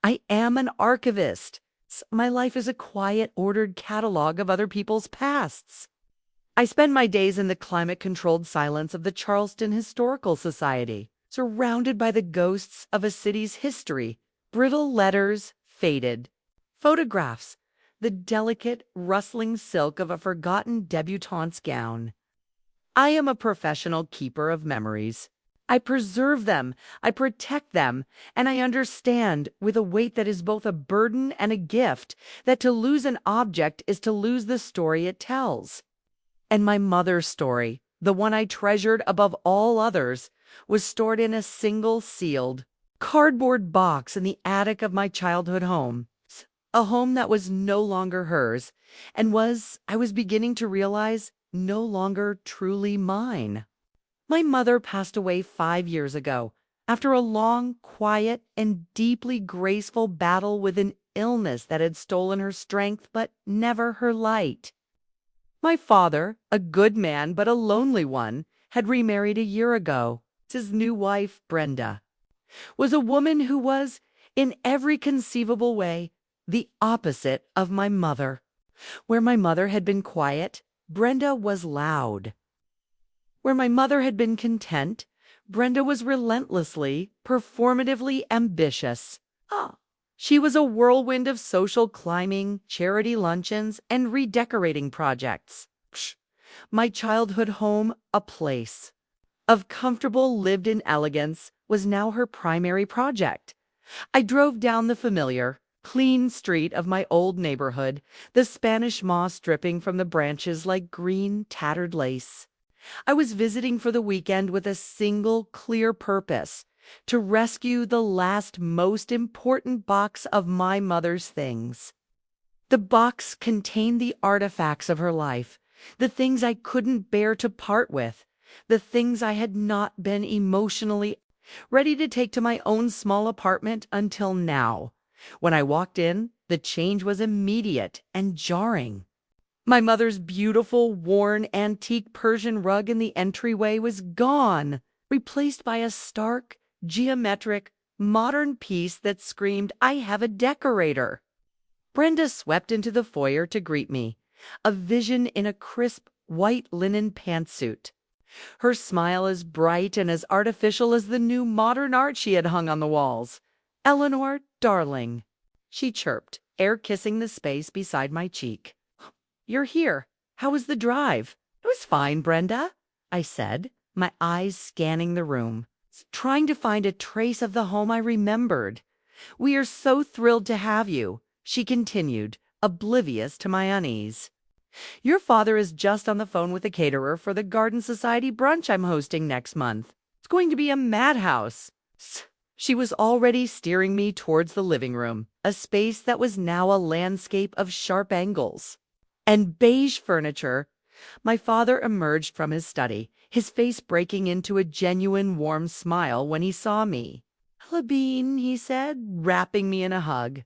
I am an archivist. My life is a quiet, ordered catalog of other people's pasts. I spend my days in the climate-controlled silence of the Charleston Historical Society, surrounded by the ghosts of a city's history, brittle letters, faded photographs, the delicate, rustling silk of a forgotten debutante's gown. I am a professional keeper of memories. I preserve them, I protect them, and I understand, with a weight that is both a burden and a gift, that to lose an object is to lose the story it tells. And my mother's story, the one I treasured above all others, was stored in a single sealed cardboard box in the attic of my childhood home. A home that was no longer hers, and was, I was beginning to realize, no longer truly mine. My mother passed away 5 years ago, after a long, quiet, and deeply graceful battle with an illness that had stolen her strength but never her light. My father, a good man but a lonely one, had remarried a year ago. His new wife, Brenda, was a woman who was, in every conceivable way, the opposite of my mother. Where my mother had been quiet, Brenda was loud. Where my mother had been content, Brenda was relentlessly, performatively ambitious. She was a whirlwind of social climbing, charity luncheons, and redecorating projects. My childhood home, a place of comfortable lived-in elegance, was now her primary project. I drove down the familiar, clean street of my old neighborhood, the Spanish moss dripping from the branches like green, tattered lace. I was visiting for the weekend with a single clear purpose: to rescue the last most important box of my mother's things. The box contained the artifacts of her life, the things I couldn't bear to part with, the things I had not been emotionally ready to take to my own small apartment until now. When I walked in, the change was immediate and jarring. My mother's beautiful, worn, antique Persian rug in the entryway was gone, replaced by a stark, geometric, modern piece that screamed, "I have a decorator." Brenda swept into the foyer to greet me, a vision in a crisp, white linen pantsuit. Her smile as bright and as artificial as the new modern art she had hung on the walls. "Eleanor, darling," she chirped, air-kissing the space beside my cheek. "You're here. How was the drive?" "It was fine, Brenda," I said, my eyes scanning the room, trying to find a trace of the home I remembered. "We are so thrilled to have you," she continued, oblivious to my unease. "Your father is just on the phone with the caterer for the Garden Society brunch I'm hosting next month. It's going to be a madhouse." She was already steering me towards the living room, a space that was now a landscape of sharp angles and beige furniture. My father emerged from his study, his face breaking into a genuine warm smile when he saw me. "Hello, Bean," he said, wrapping me in a hug.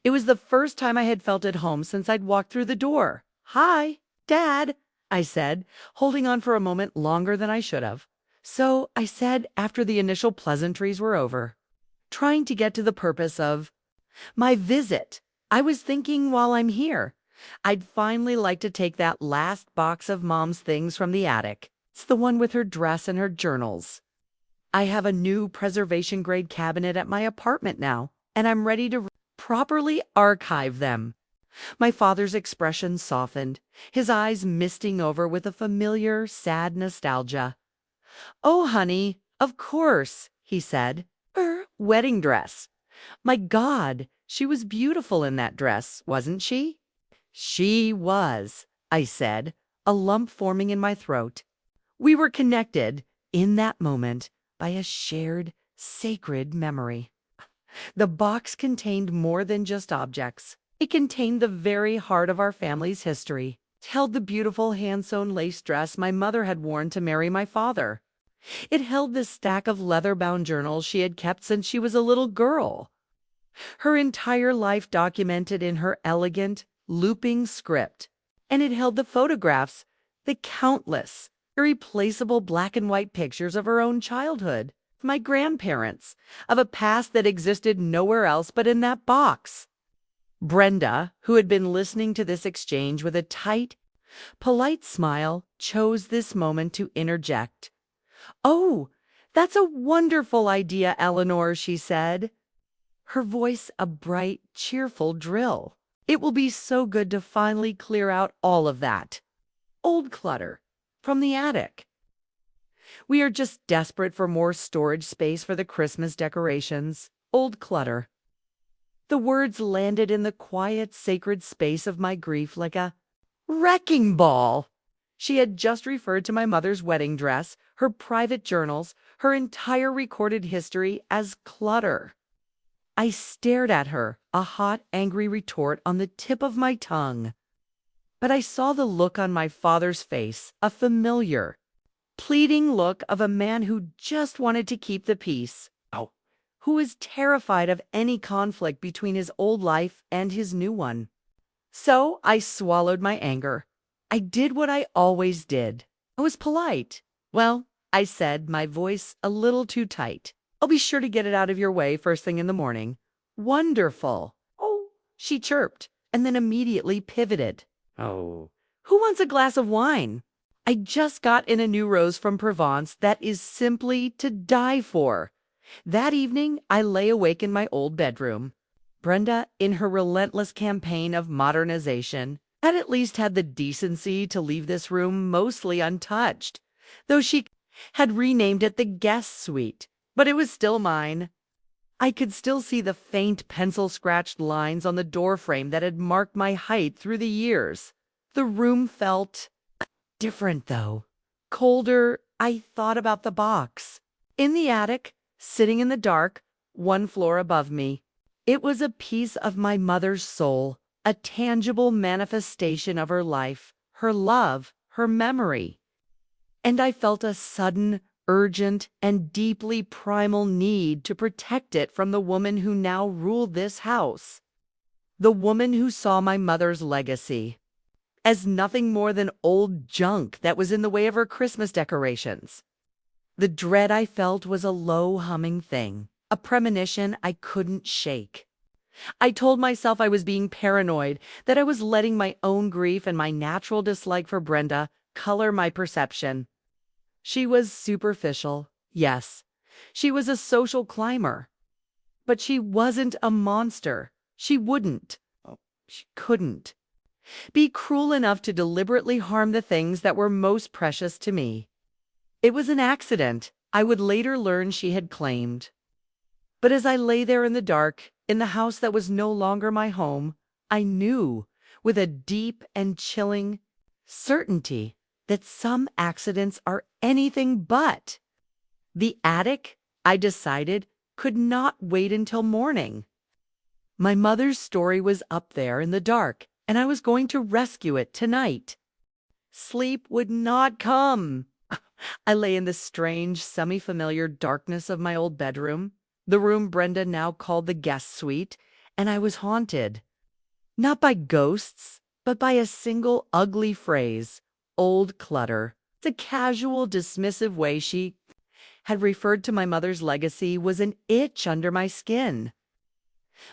It was the first time I had felt at home since I'd walked through the door. "Hi, Dad," I said, holding on for a moment longer than I should have. "So," I said after the initial pleasantries were over, trying to get to the purpose of my visit, "I was thinking while I'm here, I'd finally like to take that last box of Mom's things from the attic. It's the one with her dress and her journals. I have a new preservation-grade cabinet at my apartment now, and I'm ready to properly archive them." My father's expression softened, his eyes misting over with a familiar, sad nostalgia. "Oh, honey, of course," he said. "Her wedding dress. My God, she was beautiful in that dress, wasn't she?" "She was," I said, a lump forming in my throat. We were connected, in that moment, by a shared, sacred memory. The box contained more than just objects. It contained the very heart of our family's history. It held the beautiful hand-sewn lace dress my mother had worn to marry my father. It held the stack of leather-bound journals she had kept since she was a little girl, her entire life documented in her elegant, looping script. And it held the photographs, the countless, irreplaceable black and white pictures of her own childhood, my grandparents, of a past that existed nowhere else but in that box. Brenda, who had been listening to this exchange with a tight, polite smile, chose this moment to interject. "Oh, that's a wonderful idea, Eleanor," she said, her voice a bright, cheerful drill. "It will be so good to finally clear out all of that old clutter from the attic. We are just desperate for more storage space for the Christmas decorations. Old clutter." The words landed in the quiet, sacred space of my grief like a wrecking ball. She had just referred to my mother's wedding dress, her private journals, her entire recorded history as clutter. I stared at her, a hot, angry retort on the tip of my tongue. But I saw the look on my father's face, a familiar, pleading look of a man who just wanted to keep the peace, who was terrified of any conflict between his old life and his new one. So I swallowed my anger. I did what I always did. I was polite. "Well," I said, my voice a little too tight, "I'll be sure to get it out of your way first thing in the morning." "Wonderful." "Oh," she chirped, and then immediately pivoted. "Oh, who wants a glass of wine? I just got in a new rose from Provence that is simply to die for." That evening, I lay awake in my old bedroom. Brenda, in her relentless campaign of modernization, had at least had the decency to leave this room mostly untouched, though she had renamed it the guest suite, but it was still mine. I could still see the faint pencil-scratched lines on the doorframe that had marked my height through the years. The room felt different, though. Colder. I thought about the box in the attic, sitting in the dark, one floor above me. It was a piece of my mother's soul, a tangible manifestation of her life, her love, her memory. And I felt a sudden, urgent, and deeply primal need to protect it from the woman who now ruled this house. The woman who saw my mother's legacy as nothing more than old junk that was in the way of her Christmas decorations. The dread I felt was a low humming thing, a premonition I couldn't shake. I told myself I was being paranoid, that I was letting my own grief and my natural dislike for Brenda color my perception. She was superficial, yes. She was a social climber. But she wasn't a monster. She couldn't be cruel enough to deliberately harm the things that were most precious to me. It was an accident, I would later learn she had claimed. But as I lay there in the dark, in the house that was no longer my home, I knew, with a deep and chilling certainty, that some accidents are anything but. The attic, I decided, could not wait until morning. My mother's story was up there in the dark, and I was going to rescue it tonight. Sleep would not come. I lay in the strange, semi-familiar darkness of my old bedroom, the room Brenda now called the guest suite, and I was haunted. Not by ghosts, but by a single ugly phrase, old clutter. The casual, dismissive way she had referred to my mother's legacy was an itch under my skin.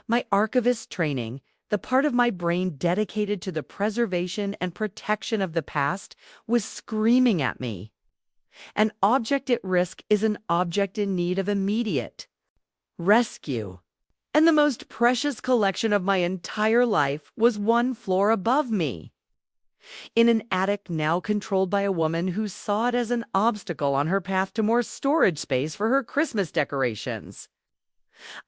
My archivist training, the part of my brain dedicated to the preservation and protection of the past, was screaming at me. An object at risk is an object in need of immediate rescue. And the most precious collection of my entire life was one floor above me, in an attic now controlled by a woman who saw it as an obstacle on her path to more storage space for her Christmas decorations.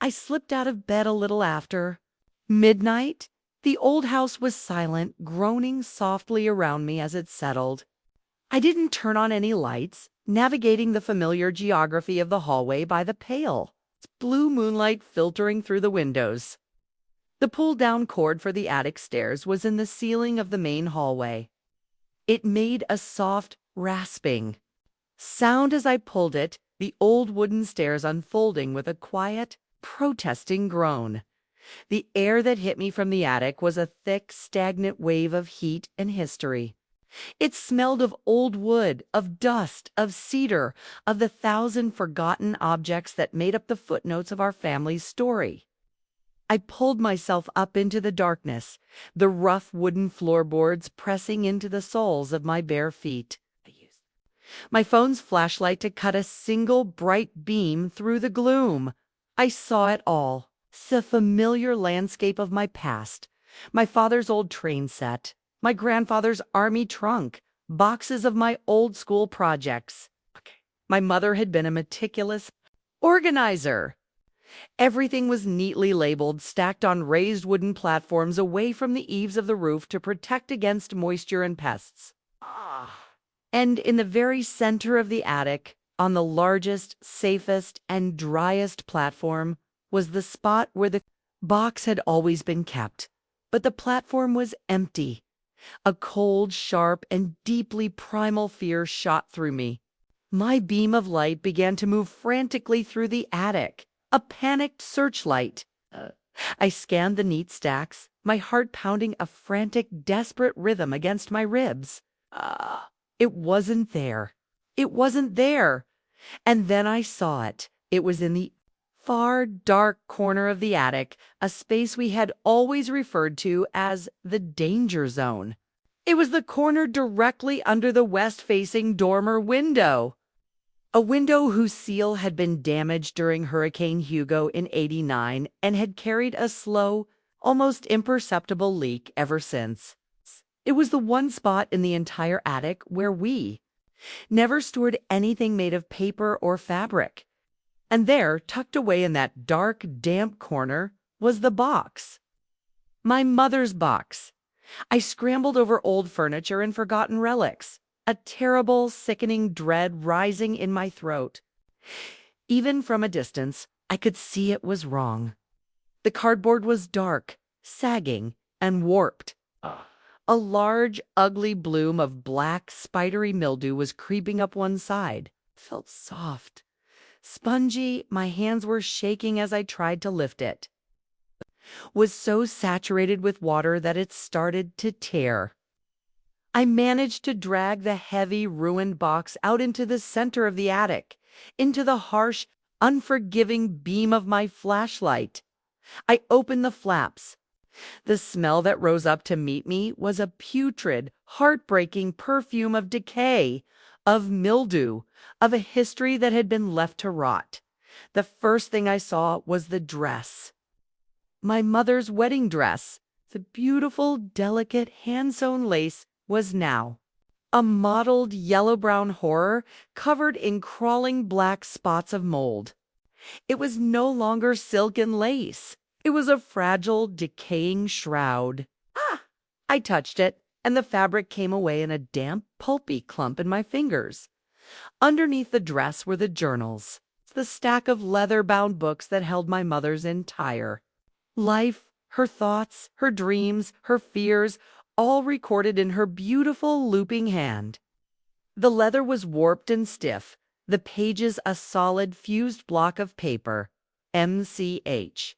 I slipped out of bed a little after midnight. The old house was silent, groaning softly around me as it settled. I didn't turn on any lights, navigating the familiar geography of the hallway by the pale blue moonlight filtering through the windows. The pull-down cord for the attic stairs was in the ceiling of the main hallway. It made a soft, rasping sound as I pulled it, the old wooden stairs unfolding with a quiet, protesting groan. The air that hit me from the attic was a thick, stagnant wave of heat and history. It smelled of old wood, of dust, of cedar, of the thousand forgotten objects that made up the footnotes of our family's story. I pulled myself up into the darkness, the rough wooden floorboards pressing into the soles of my bare feet. I used my phone's flashlight to cut a single bright beam through the gloom. I saw it all, the familiar landscape of my past, my father's old train set, my grandfather's army trunk, boxes of my old school projects. My mother had been a meticulous organizer. Everything was neatly labeled, stacked on raised wooden platforms away from the eaves of the roof to protect against moisture and pests. And in the very center of the attic, on the largest, safest, and driest platform, was the spot where the box had always been kept. But the platform was empty. A cold, sharp, and deeply primal fear shot through me. My beam of light began to move frantically through the attic, a panicked searchlight. I scanned the neat stacks, my heart pounding a frantic, desperate rhythm against my ribs. It wasn't there. It wasn't there. And then I saw it. It was in the far, dark corner of the attic, a space we had always referred to as the danger zone. It was the corner directly under the west-facing dormer window. A window whose seal had been damaged during Hurricane Hugo in '89 and had carried a slow, almost imperceptible leak ever since. It was the one spot in the entire attic where we never stored anything made of paper or fabric. And there, tucked away in that dark, damp corner, was the box. My mother's box. I scrambled over old furniture and forgotten relics, a terrible, sickening dread rising in my throat. Even from a distance, I could see it was wrong. The cardboard was dark, sagging, and warped. A large, ugly bloom of black, spidery mildew was creeping up one side. It felt soft, spongy. My hands were shaking as I tried to lift it. Was so saturated with water that it started to tear. I managed to drag the heavy, ruined box out into the center of the attic, into the harsh, unforgiving beam of my flashlight. I opened the flaps. The smell that rose up to meet me was a putrid, heartbreaking perfume of decay, of mildew, of a history that had been left to rot. The first thing I saw was the dress. My mother's wedding dress. The beautiful, delicate, hand-sewn lace was now a mottled yellow-brown horror covered in crawling black spots of mold. It was no longer silk and lace. It was a fragile, decaying shroud. I touched it, and the fabric came away in a damp, pulpy clump in my fingers. Underneath the dress were the journals, the stack of leather-bound books that held my mother's entire life, her thoughts, her dreams, her fears, all recorded in her beautiful, looping hand. The leather was warped and stiff, the pages a solid, fused block of paper. MCH.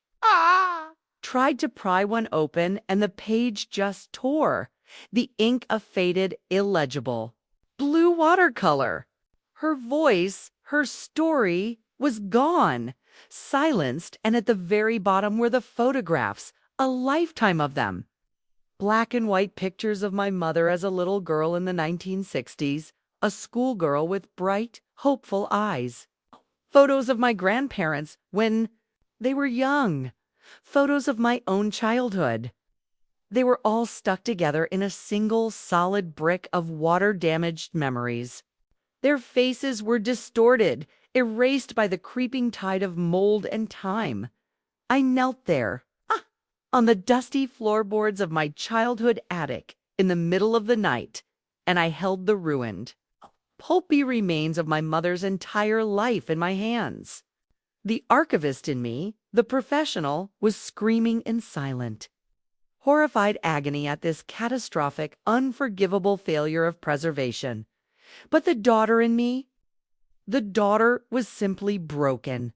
Tried to pry one open, and the page just tore. The ink a faded, illegible blue watercolor. Her voice, her story, was gone, silenced, and at the very bottom were the photographs, a lifetime of them. Black and white pictures of my mother as a little girl in the 1960s, a schoolgirl with bright, hopeful eyes. Photos of my grandparents when they were young. Photos of my own childhood. They were all stuck together in a single solid brick of water-damaged memories. Their faces were distorted, erased by the creeping tide of mold and time. I knelt there, on the dusty floorboards of my childhood attic, in the middle of the night, and I held the ruined, pulpy remains of my mother's entire life in my hands. The archivist in me, the professional, was screaming and silent. Horrified agony at this catastrophic, unforgivable failure of preservation. But the daughter in me, the daughter was simply broken.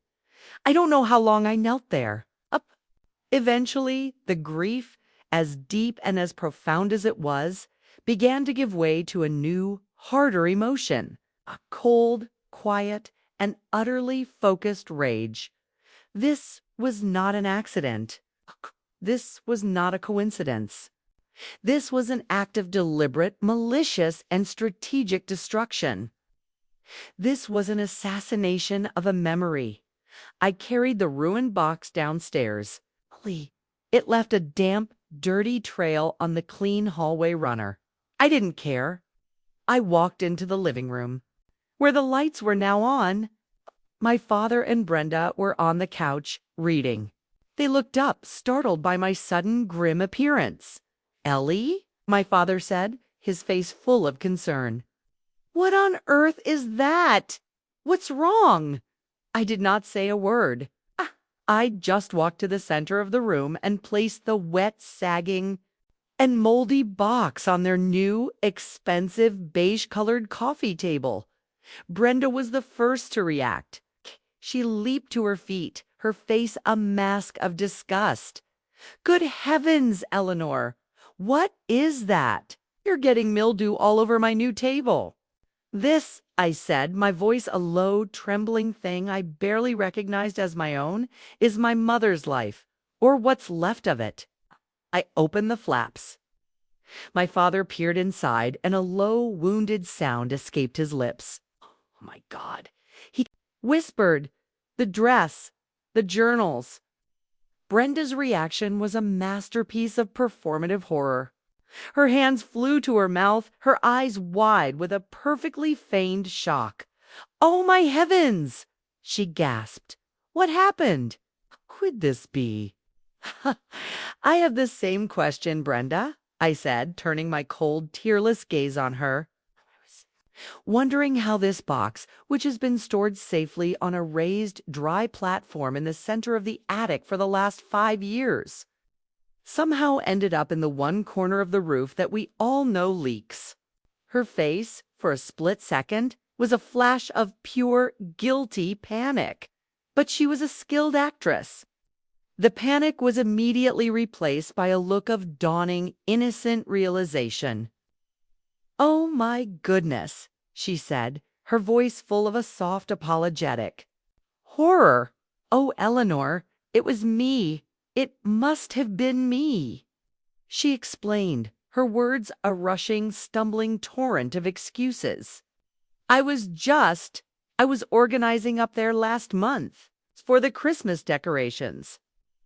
I don't know how long I knelt there. Eventually, the grief, as deep and as profound as it was, began to give way to a new, harder emotion, a cold, quiet, and utterly focused rage. This was not an accident. This was not a coincidence. This was an act of deliberate, malicious, and strategic destruction. This was an assassination of a memory. I carried the ruined box downstairs. It left a damp, dirty trail on the clean hallway runner. I didn't care. I walked into the living room, where the lights were now on. My father and Brenda were on the couch, reading. They looked up, startled by my sudden, grim appearance. "Ellie?" my father said, his face full of concern. "What on earth is that? What's wrong?" I did not say a word. I just walked to the center of the room and placed the wet, sagging, and moldy box on their new, expensive, beige-colored coffee table. Brenda was the first to react. She leaped to her feet, her face a mask of disgust. "Good heavens, Eleanor! What is that? You're getting mildew all over my new table." "This," I said, my voice a low, trembling thing I barely recognized as my own, "is my mother's life, or what's left of it." I opened the flaps. My father peered inside, and a low, wounded sound escaped his lips. "Oh, my God," he whispered. "The dress, the journals." Brenda's reaction was a masterpiece of performative horror. Her hands flew to her mouth, her eyes wide with a perfectly feigned shock. "Oh, my heavens!" she gasped. "What happened? Who could this be?" "I have the same question, Brenda," I said, turning my cold, tearless gaze on her. Wondering how this box, which has been stored safely on a raised, dry platform in the center of the attic for the last 5 years, somehow ended up in the one corner of the roof that we all know leaks. Her face, for a split second, was a flash of pure, guilty panic. But she was a skilled actress. The panic was immediately replaced by a look of dawning, innocent realization. "Oh, my goodness," she said, her voice full of a soft apologetic. "Horror! Oh, Eleanor, it was me. It must have been me." She explained, her words a rushing, stumbling torrent of excuses. I was organizing up there last month for the Christmas decorations.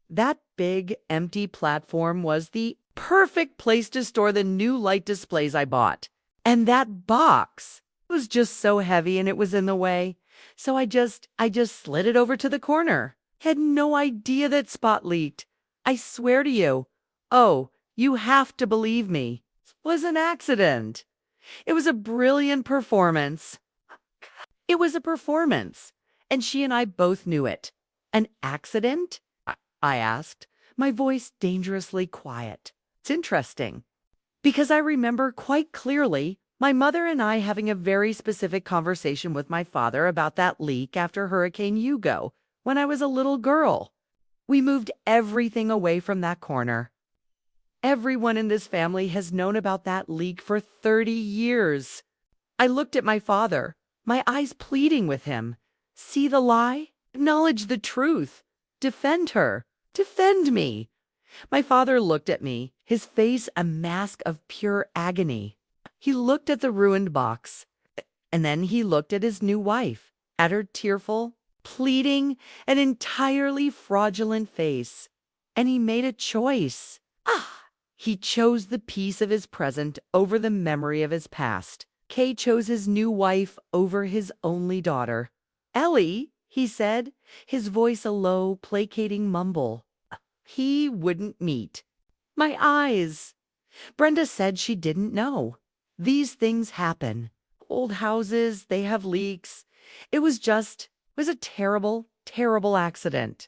That big, empty platform was the perfect place to store the new light displays I bought. And that box was just so heavy and it was in the way. So I just slid it over to the corner. Had no idea that spot leaked. I swear to you. Oh, you have to believe me. It was an accident. It was a brilliant performance. It was a performance. And she and I both knew it. An accident? I asked, my voice dangerously quiet. It's interesting, because I remember quite clearly my mother and I having a very specific conversation with my father about that leak after Hurricane Hugo when I was a little girl. We moved everything away from that corner. Everyone in this family has known about that leak for 30 years. I looked at my father, my eyes pleading with him. See the lie? Acknowledge the truth. Defend her. Defend me. My father looked at me, his face a mask of pure agony. He looked at the ruined box, and then he looked at his new wife, at her tearful, pleading, and entirely fraudulent face. And he made a choice. He chose the peace of his present over the memory of his past. Kay chose his new wife over his only daughter. "Ellie," he said, his voice a low, placating mumble. He wouldn't meet. My eyes. Brenda said she didn't know. These things happen. Old houses, they have leaks. It was a terrible, terrible accident.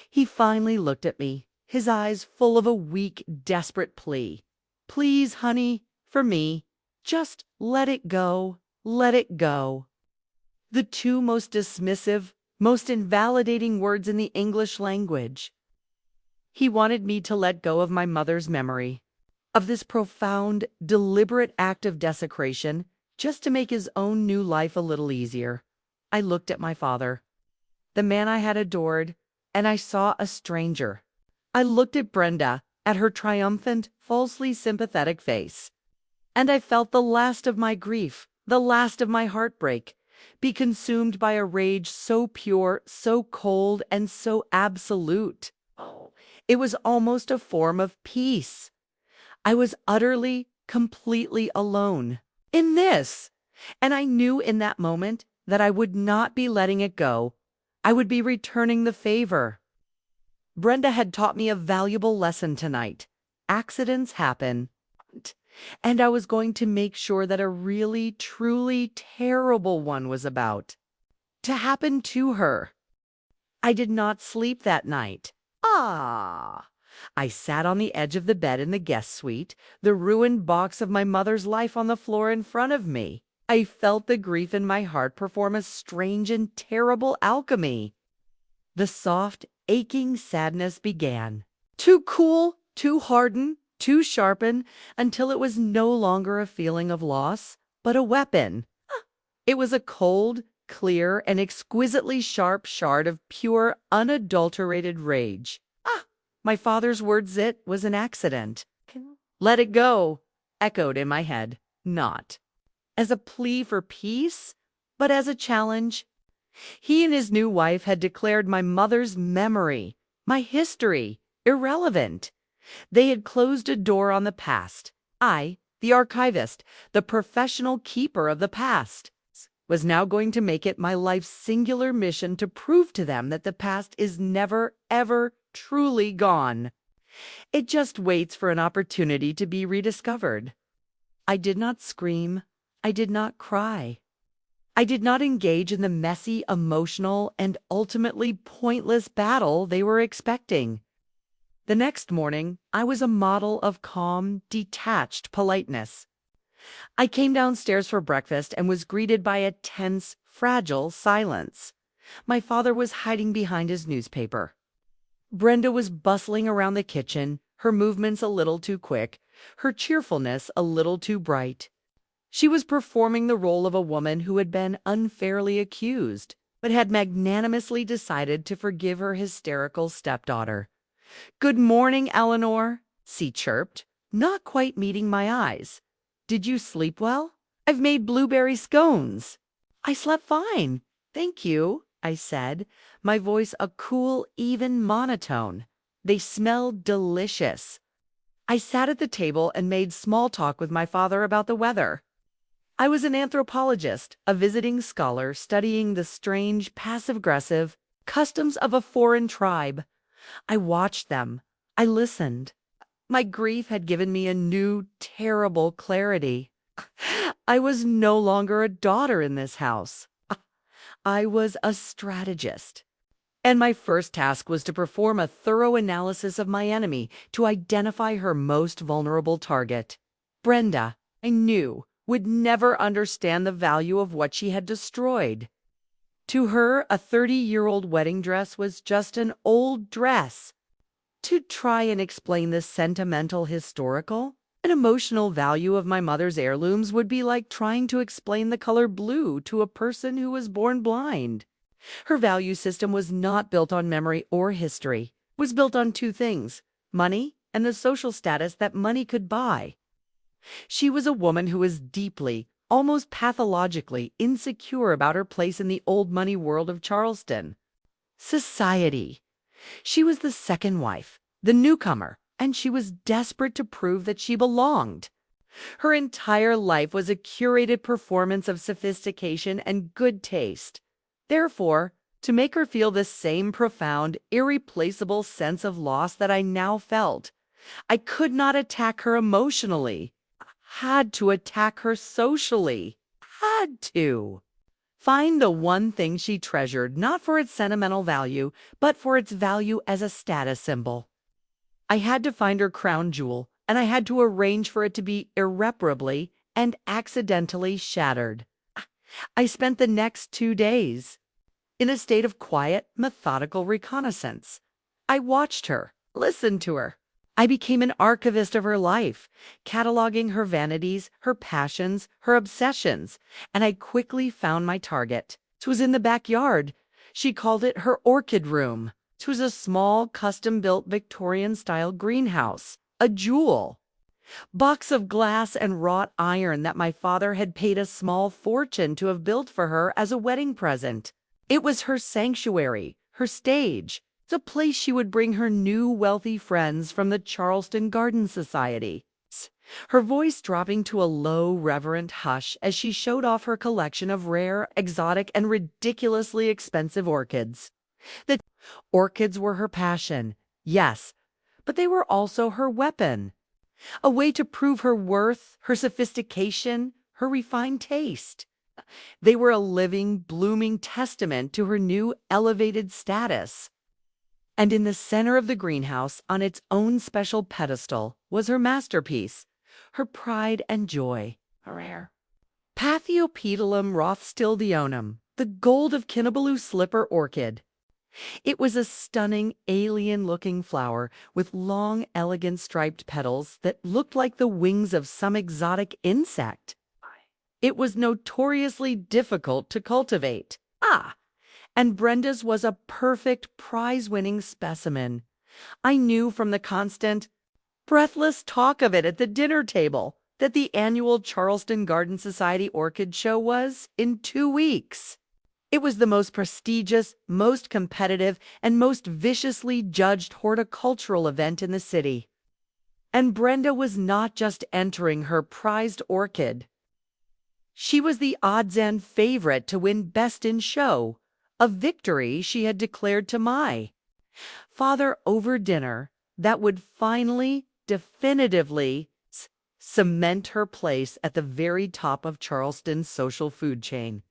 He finally looked at me, his eyes full of a weak, desperate plea. "Please, honey, for me, just let it go, let it go." The two most dismissive, most invalidating words in the English language. He wanted me to let go of my mother's memory. of this profound, deliberate act of desecration just to make his own new life a little easier. I looked at my father, the man I had adored, and I saw a stranger. I looked at Brenda, at her triumphant, falsely sympathetic face, and I felt the last of my grief, the last of my heartbreak, be consumed by a rage so pure, so cold, and so absolute. Oh, it was almost a form of peace. I was utterly, completely alone in this, and I knew in that moment that I would not be letting it go. I would be returning the favor. Brenda had taught me a valuable lesson tonight. Accidents happen, and I was going to make sure that a really, truly terrible one was about to happen to her. I did not sleep that night. I sat on the edge of the bed in the guest suite, the ruined box of my mother's life on the floor in front of me. I felt the grief in my heart perform a strange and terrible alchemy. The soft, aching sadness began to cool, to harden, to sharpen, until it was no longer a feeling of loss, but a weapon. It was a cold, clear, and exquisitely sharp shard of pure, unadulterated rage. My father's words, "It was an accident. Let it go," echoed in my head, not as a plea for peace, but as a challenge. He and his new wife had declared my mother's memory, my history, irrelevant. They had closed a door on the past. I, the archivist, the professional keeper of the past, was now going to make it my life's singular mission to prove to them that the past is never, ever truly gone. It just waits for an opportunity to be rediscovered. I did not scream. I did not cry. I did not engage in the messy, emotional, and ultimately pointless battle they were expecting. The next morning, I was a model of calm, detached politeness. I came downstairs for breakfast and was greeted by a tense, fragile silence. My father was hiding behind his newspaper. Brenda was bustling around the kitchen, her movements a little too quick, her cheerfulness a little too bright. She was performing the role of a woman who had been unfairly accused, but had magnanimously decided to forgive her hysterical stepdaughter. "Good morning, Eleanor," she chirped, not quite meeting my eyes. "Did you sleep well? I've made blueberry scones." "I slept fine, thank you," I said, my voice a cool, even monotone. "They smelled delicious." I sat at the table and made small talk with my father about the weather. I was an anthropologist, a visiting scholar studying the strange, passive-aggressive customs of a foreign tribe. I watched them. I listened. My grief had given me a new, terrible clarity. I was no longer a daughter in this house. I was a strategist. And my first task was to perform a thorough analysis of my enemy to identify her most vulnerable target. Brenda, I knew, would never understand the value of what she had destroyed. To her, a 30-year-old wedding dress was just an old dress. To try and explain the sentimental, historical, and emotional value of my mother's heirlooms would be like trying to explain the color blue to a person who was born blind. Her value system was not built on memory or history. It was built on two things: money and the social status that money could buy. She was a woman who was deeply, almost pathologically, insecure about her place in the old money world of Charleston. Society. She was the second wife, the newcomer, and she was desperate to prove that she belonged. Her entire life was a curated performance of sophistication and good taste. Therefore, to make her feel the same profound, irreplaceable sense of loss that I now felt, I could not attack her emotionally. I had to attack her socially. Had to. Find the one thing she treasured, not for its sentimental value, but for its value as a status symbol. I had to find her crown jewel, and I had to arrange for it to be irreparably and accidentally shattered. I spent the next 2 days in a state of quiet, methodical reconnaissance. I watched her, listened to her, I became an archivist of her life, cataloging her vanities, her passions, her obsessions, and I quickly found my target. It was in the backyard. She called it her orchid room. It was a small, custom-built Victorian-style greenhouse, a jewel. Box of glass and wrought iron that my father had paid a small fortune to have built for her as a wedding present. It was her sanctuary, her stage, the place she would bring her new wealthy friends from the Charleston Garden Society. Her voice dropping to a low, reverent hush as she showed off her collection of rare, exotic, and ridiculously expensive orchids. The orchids were her passion, yes, but they were also her weapon. A way to prove her worth, her sophistication, her refined taste. They were a living, blooming testament to her new elevated status. And in the center of the greenhouse, on its own special pedestal, was her masterpiece, her pride and joy, a rare Paphiopedilum rothschildionum, the gold of Kinnabaloo slipper orchid. It was a stunning, alien-looking flower with long, elegant striped petals that looked like the wings of some exotic insect. It was notoriously difficult to cultivate. And Brenda's was a perfect prize-winning specimen. I knew from the constant, breathless talk of it at the dinner table that the annual Charleston Garden Society Orchid Show was in 2 weeks. It was the most prestigious, most competitive, and most viciously judged horticultural event in the city. And Brenda was not just entering her prized orchid. She was the odds-on favorite to win Best in Show, a victory she had declared to my father over dinner that would finally, definitively cement her place at the very top of Charleston's social food chain.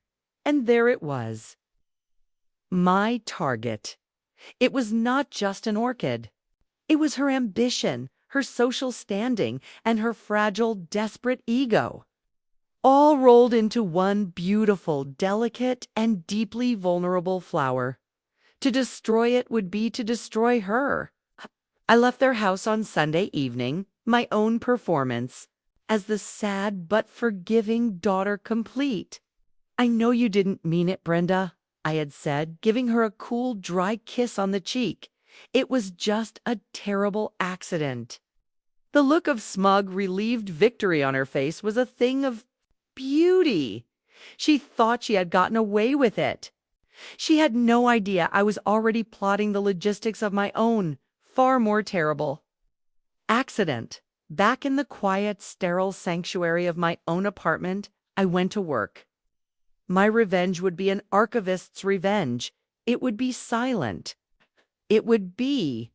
And there it was. My target. It was not just an orchid. It was her ambition, her social standing, and her fragile, desperate ego. All rolled into one beautiful, delicate, and deeply vulnerable flower. To destroy it would be to destroy her. I left their house on Sunday evening, my own performance, as the sad but forgiving daughter complete. "I know you didn't mean it, Brenda," I had said, giving her a cool, dry kiss on the cheek. "It was just a terrible accident." The look of smug, relieved victory on her face was a thing of beauty. She thought she had gotten away with it. She had no idea I was already plotting the logistics of my own, far more terrible accident. Back in the quiet, sterile sanctuary of my own apartment, I went to work. My revenge would be an archivist's revenge. It would be silent. It would be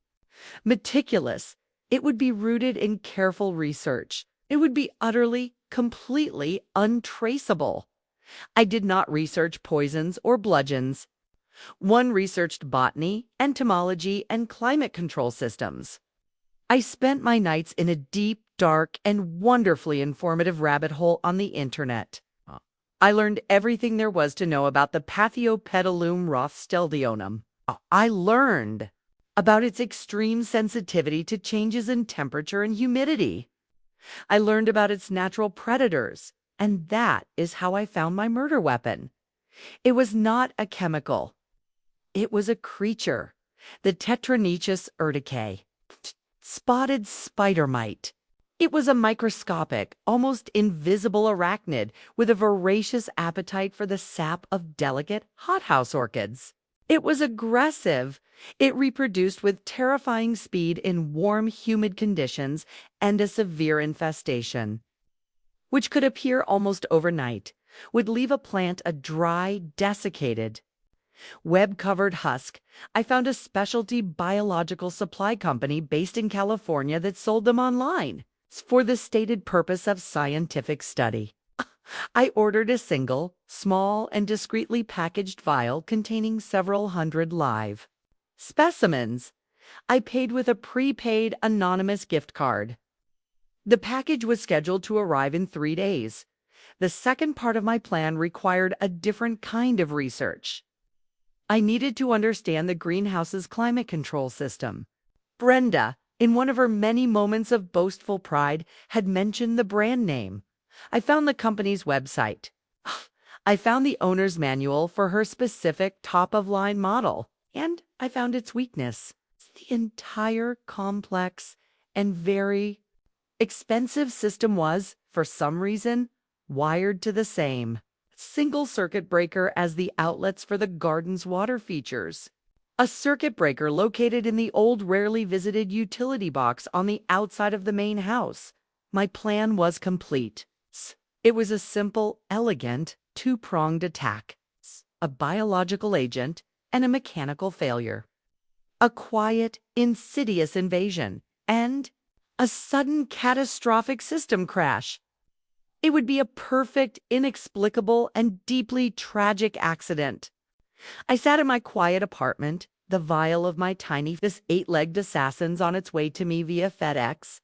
meticulous. It would be rooted in careful research. It would be utterly, completely untraceable. I did not research poisons or bludgeons. One researched botany, entomology, and climate control systems. I spent my nights in a deep, dark, and wonderfully informative rabbit hole on the internet. I learned everything there was to know about the Paphiopedilum rothschildionum. I learned about its extreme sensitivity to changes in temperature and humidity. I learned about its natural predators, and that is how I found my murder weapon. It was not a chemical. It was a creature, the Tetronychus urticae, spotted spider mite. It was a microscopic, almost invisible arachnid with a voracious appetite for the sap of delicate hothouse orchids. It was aggressive. It reproduced with terrifying speed in warm, humid conditions and a severe infestation, which could appear almost overnight, would leave a plant a dry, desiccated, web-covered husk. I found a specialty biological supply company based in California that sold them online for the stated purpose of scientific study. I ordered a single, small, and discreetly packaged vial containing several hundred live specimens. I paid with a prepaid anonymous gift card. The package was scheduled to arrive in 3 days. The second part of my plan required a different kind of research. I needed to understand the greenhouse's climate control system. Brenda, in one of her many moments of boastful pride, had mentioned the brand name. I found the company's website. I found the owner's manual for her specific top-of-line model, and I found its weakness. The entire complex and very expensive system was, for some reason, wired to the same single circuit breaker as the outlets for the garden's water features. A circuit breaker located in the old, rarely visited utility box on the outside of the main house. My plan was complete. It was a simple, elegant, two-pronged attack. A biological agent and a mechanical failure. A quiet, insidious invasion, and a sudden catastrophic system crash. It would be a perfect, inexplicable, and deeply tragic accident. I sat in my quiet apartment, the vial of my tiny, this eight-legged assassin's on its way to me via FedEx,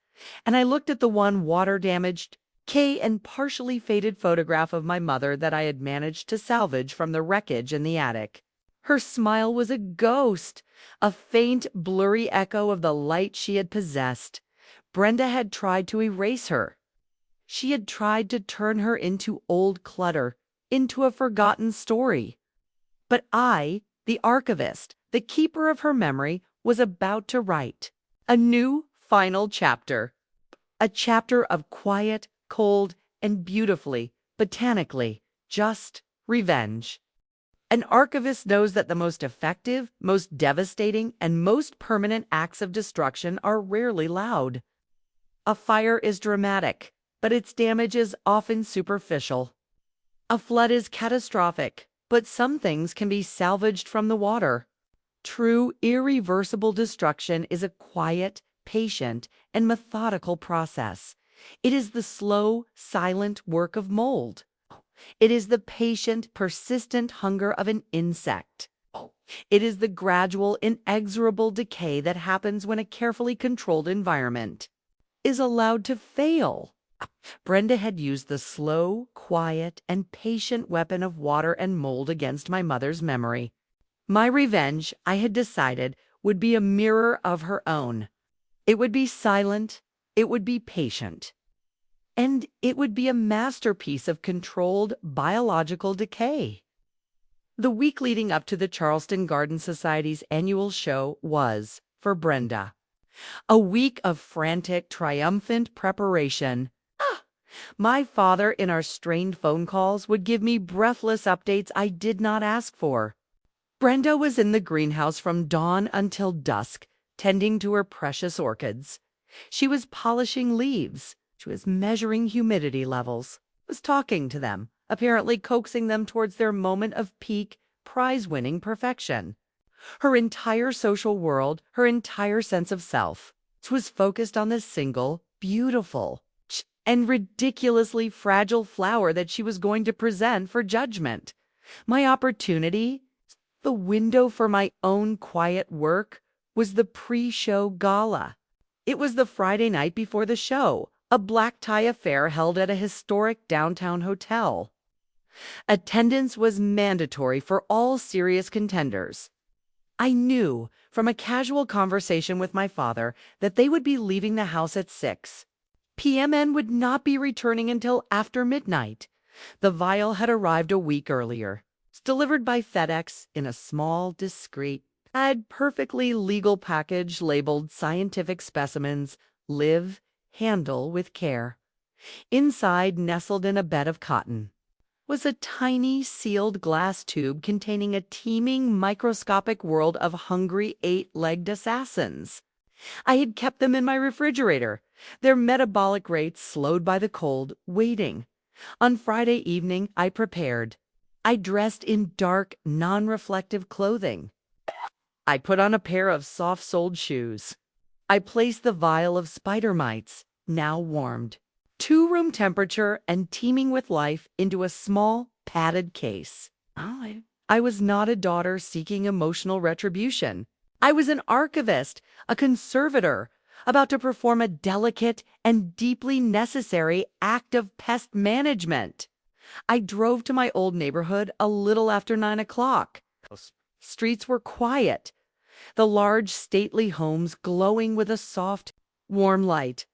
and I looked at the one water-damaged, and partially faded photograph of my mother that I had managed to salvage from the wreckage in the attic. Her smile was a ghost, a faint, blurry echo of the light she had possessed. Brenda had tried to erase her. She had tried to turn her into old clutter, into a forgotten story. But I, the archivist, the keeper of her memory, was about to write a new, final chapter. A chapter of quiet, cold, and beautifully, botanically, just revenge. An archivist knows that the most effective, most devastating, and most permanent acts of destruction are rarely loud. A fire is dramatic, but its damage is often superficial. A flood is catastrophic, but some things can be salvaged from the water. True, irreversible destruction is a quiet, patient, and methodical process. It is the slow, silent work of mold. It is the patient, persistent hunger of an insect. It is the gradual, inexorable decay that happens when a carefully controlled environment is allowed to fail. Brenda had used the slow, quiet, and patient weapon of water and mold against my mother's memory. My revenge, I had decided, would be a mirror of her own. It would be silent, it would be patient, and it would be a masterpiece of controlled biological decay. The week leading up to the Charleston Garden Society's annual show was, for Brenda, a week of frantic, triumphant preparation. My father, in our strained phone calls, would give me breathless updates I did not ask for. Brenda was in the greenhouse from dawn until dusk, tending to her precious orchids. She was polishing leaves. She was measuring humidity levels, was talking to them, apparently coaxing them towards their moment of peak, prize-winning perfection. Her entire social world, her entire sense of self, was focused on this single, beautiful, and ridiculously fragile flower that she was going to present for judgment. My opportunity, the window for my own quiet work, was the pre-show gala. It was the Friday night before the show, a black tie affair held at a historic downtown hotel. Attendance was mandatory for all serious contenders. I knew from a casual conversation with my father that they would be leaving the house at 6 p.m. and would not be returning until after midnight. The vial had arrived a week earlier, delivered by FedEx in a small, discreet, perfectly legal package labeled Scientific Specimens, Live, Handle with Care. Inside, nestled in a bed of cotton, was a tiny sealed glass tube containing a teeming microscopic world of hungry eight-legged assassins. I had kept them in my refrigerator, their metabolic rates slowed by the cold, waiting. On Friday evening, I prepared. I dressed in dark, non-reflective clothing. I put on a pair of soft-soled shoes. I placed the vial of spider mites, now warmed, to room temperature and teeming with life, into a small, padded case. I was not a daughter seeking emotional retribution. I was an archivist, a conservator, about to perform a delicate and deeply necessary act of pest management. I drove to my old neighborhood a little after 9 o'clock. Streets were quiet. the large, stately homes glowing with a soft, warm light.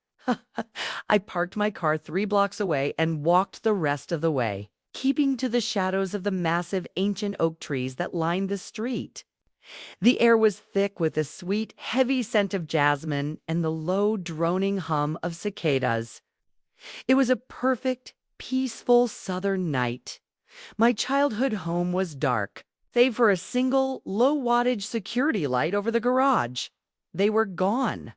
I parked my car 3 blocks away and walked the rest of the way, keeping to the shadows of the massive ancient oak trees that lined the street. The air was thick with the sweet, heavy scent of jasmine and the low, droning hum of cicadas. It was a perfect, peaceful southern night. My childhood home was dark, save for a single, low-wattage security light over the garage. They were gone.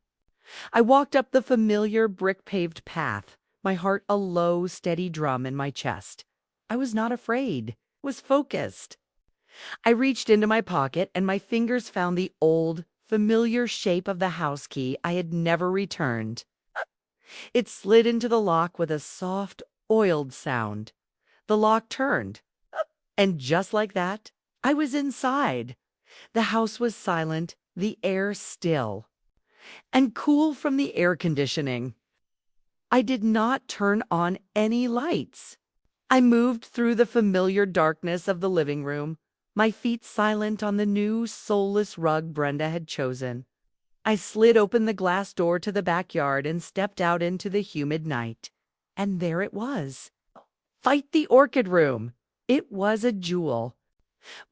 I walked up the familiar brick-paved path, my heart a low, steady drum in my chest. I was not afraid, was focused. I reached into my pocket and my fingers found the old, familiar shape of the house key I had never returned. It slid into the lock with a soft, oiled sound. The lock turned, and just like that, I was inside. The house was silent, the air still, and cool from the air conditioning. I did not turn on any lights. I moved through the familiar darkness of the living room, my feet silent on the new, soulless rug Brenda had chosen. I slid open the glass door to the backyard and stepped out into the humid night. And there it was. Fight the Orchid Room. It was a jewel.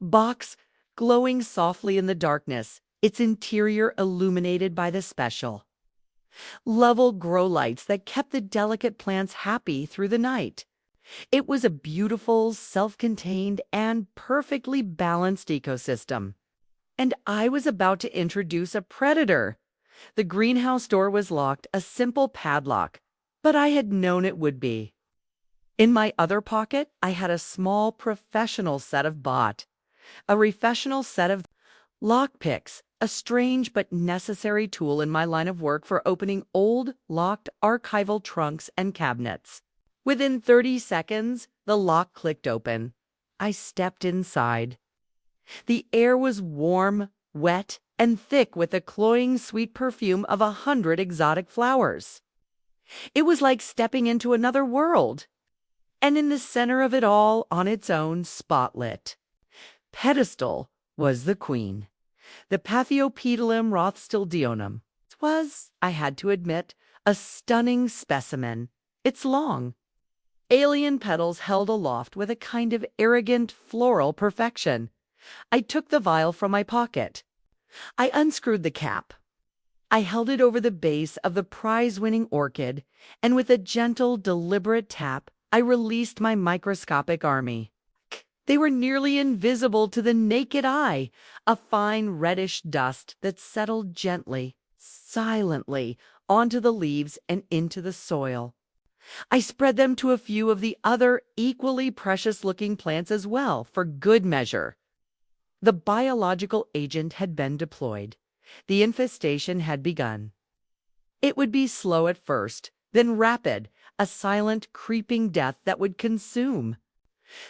Box glowing softly in the darkness, its interior illuminated by the special. Level grow lights that kept the delicate plants happy through the night. It was a beautiful, self-contained, and perfectly balanced ecosystem. And I was about to introduce a predator. The greenhouse door was locked, a simple padlock, but I had known it would be. In my other pocket, I had a small professional set of a professional set of lockpicks, a strange but necessary tool in my line of work for opening old, locked archival trunks and cabinets. Within 30 seconds, the lock clicked open. I stepped inside. The air was warm, wet, and thick with the cloying sweet perfume of 100 exotic flowers. It was like stepping into another world. And in the center of it all, on its own spotlit pedestal, was the queen. The Paphiopedilum rothschildionum. It was, I had to admit, a stunning specimen. It's long. Alien petals held aloft with a kind of arrogant floral perfection. I took the vial from my pocket. I unscrewed the cap. I held it over the base of the prize-winning orchid, and with a gentle, deliberate tap, I released my microscopic army. They were nearly invisible to the naked eye, a fine reddish dust that settled gently, silently, onto the leaves and into the soil. I spread them to a few of the other equally precious-looking plants as well, for good measure. The biological agent had been deployed. The infestation had begun. It would be slow at first, then rapid, a silent, creeping death that would consume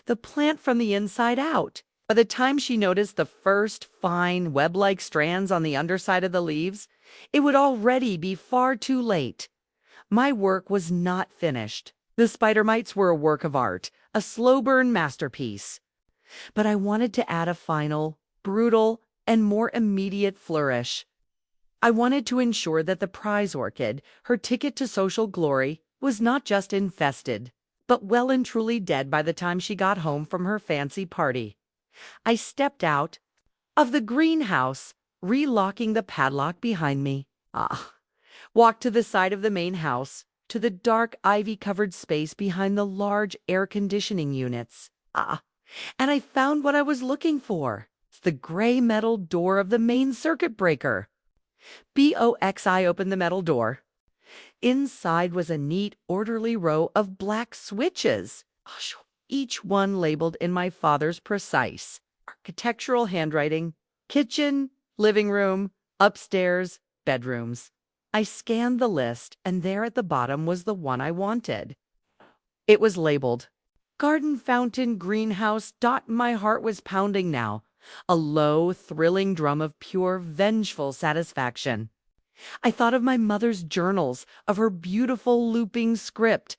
the plant from the inside out. By the time she noticed the first fine, web-like strands on the underside of the leaves, it would already be far too late. My work was not finished. The spider mites were a work of art, a slow-burn masterpiece. But I wanted to add a final, brutal, and more immediate flourish. I wanted to ensure that the prize orchid, her ticket to social glory, was not just infested, but well and truly dead by the time she got home from her fancy party. I stepped out of the greenhouse, relocking the padlock behind me. Walked to the side of the main house, to the dark ivy-covered space behind the large air conditioning units. And I found what I was looking for. It's the gray metal door of the main circuit breaker. BOXI opened the metal door. Inside was a neat, orderly row of black switches, each one labeled in my father's precise architectural handwriting. Kitchen, living room, upstairs, bedrooms. I scanned the list, and there at the bottom was the one I wanted. It was labeled Garden Fountain Greenhouse. My heart was pounding now, a low, thrilling drum of pure, vengeful satisfaction. I thought of my mother's journals, of her beautiful looping script,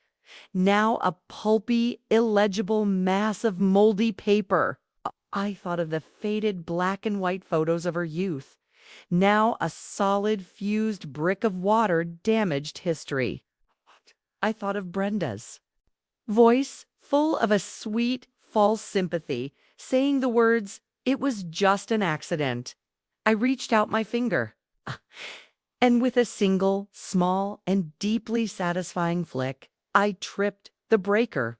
now a pulpy, illegible mass of moldy paper. I thought of the faded black and white photos of her youth, Now a solid fused brick of water damaged history. I thought of Brenda's voice, full of a sweet, false sympathy, saying the words, "It was just an accident." I reached out my finger, and with a single, small, and deeply satisfying flick, I tripped the breaker.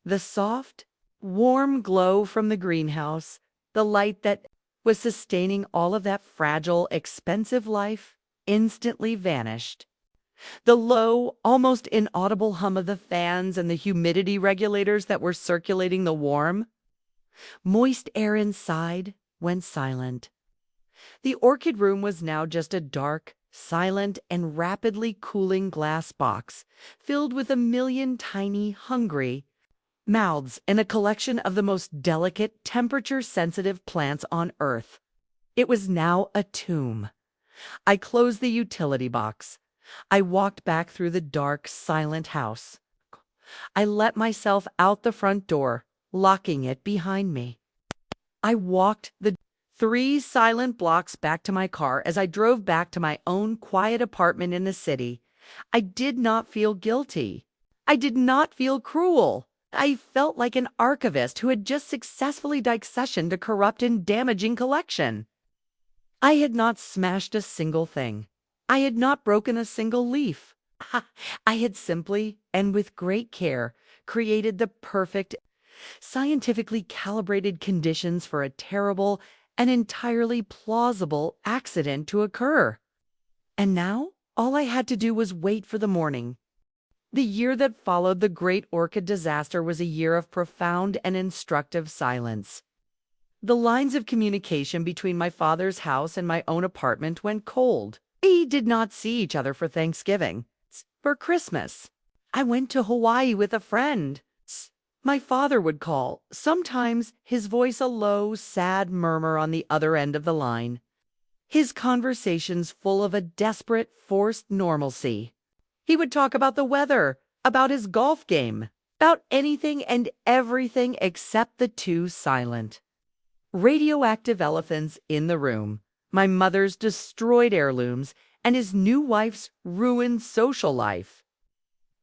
The soft, warm glow from the greenhouse, the light that was sustaining all of that fragile, expensive life, instantly vanished. The low, almost inaudible hum of the fans and the humidity regulators that were circulating the warm, moist air inside went silent. The orchid room was now just a dark, silent, and rapidly cooling glass box filled with a million tiny, hungry mouths and a collection of the most delicate, temperature-sensitive plants on earth. It was now a tomb. I closed the utility box. I walked back through the dark, silent house. I let myself out the front door, locking it behind me. I walked the 3 silent blocks back to my car. As I drove back to my own quiet apartment in the city, I did not feel guilty. I did not feel cruel. I felt like an archivist who had just successfully dissectioned a corrupt and damaging collection. I had not smashed a single thing. I had not broken a single leaf. I had simply, and with great care, created the perfect, scientifically calibrated conditions for a terrible and entirely plausible accident to occur. And now, all I had to do was wait for the morning. The year that followed the great orchid disaster was a year of profound and instructive silence. The lines of communication between my father's house and my own apartment went cold. We did not see each other for Thanksgiving, for Christmas. I went to Hawaii with a friend. My father would call, sometimes his voice a low, sad murmur on the other end of the line. His conversations full of a desperate, forced normalcy. He would talk about the weather, about his golf game, about anything and everything except the 2 silent, radioactive elephants in the room, my mother's destroyed heirlooms, and his new wife's ruined social life.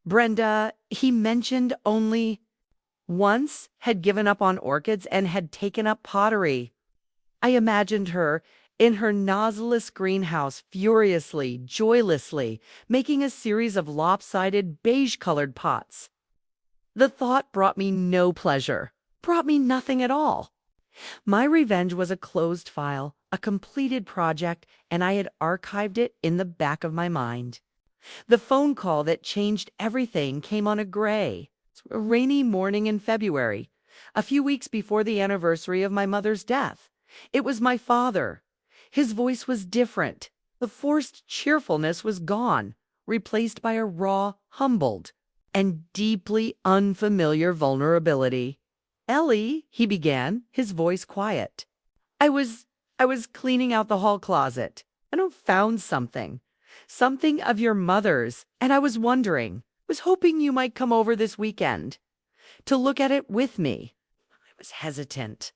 Brenda, he mentioned only once, had given up on orchids and had taken up pottery. I imagined her in her noseless greenhouse, furiously, joylessly, making a series of lopsided, beige-colored pots. The thought brought me no pleasure, brought me nothing at all. My revenge was a closed file, a completed project, and I had archived it in the back of my mind. The phone call that changed everything came on a rainy morning in February, a few weeks before the anniversary of my mother's death. It was my father. His voice was different. The forced cheerfulness was gone, replaced by a raw, humbled, and deeply unfamiliar vulnerability. "Ellie," he began, his voice quiet. I was cleaning out the hall closet, and I found something of your mother's, and I was hoping you might come over this weekend to look at it with me." I was hesitant.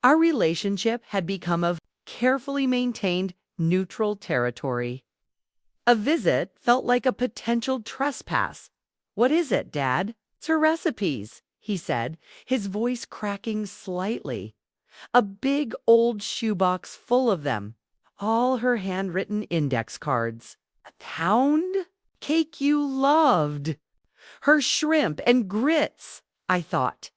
Our relationship had become of carefully maintained neutral territory. A visit felt like a potential trespass. "What is it, Dad?" "It's her recipes," he said, his voice cracking slightly. "A big old shoebox full of them. All her handwritten index cards. A pound? Cake you loved. Her shrimp and grits," I thought.